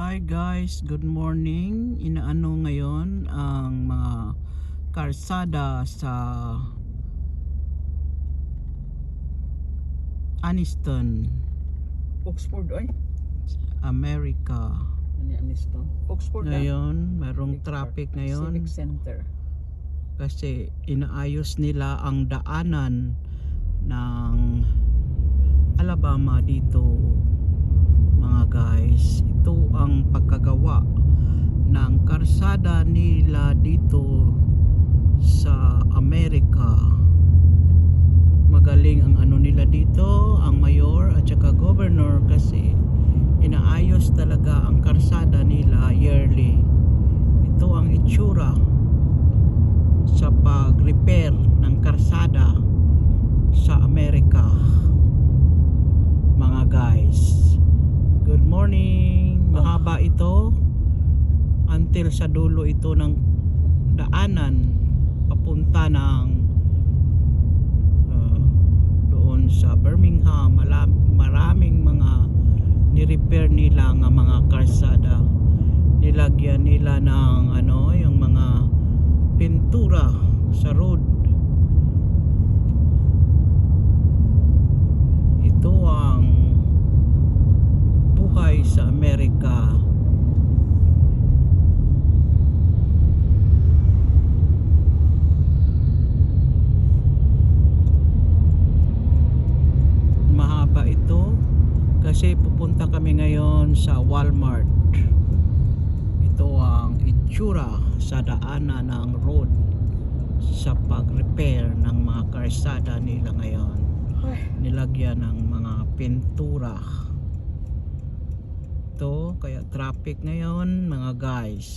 Hi guys, good morning. Inaano ngayon ang mga karsada sa Aniston, Oxford oy. America. Ano anis to? Oxford Ngayon, merong traffic ngayon Civic Center. kasi inaayos nila ang daanan ng Alabama dito. Mga guys, ito ang pagkagawa ng karsada nila dito sa Amerika. Magaling ang ano nila dito, ang mayor at saka governor, kasi inaayos talaga ang karsada nila yearly. Ito ang itsura sa pag-repair ng karsada sa Amerika, mga guys. Good morning. Mahaba ito until sa dulo ito ng daanan papunta ng doon sa Birmingham. Maraming mga ni-repair nila ng mga karsada. Nilagyan nila ng ano, yung mga pintura sa road. Ito ang buhay sa Amerika. Mahaba ito kasi pupunta kami ngayon sa Walmart. Ito ang itsura sa daanan ng road sa pag-repair ng mga karsada nila ngayon. Nilagyan ng mga pintura. Ito, kaya traffic ngayon mga guys.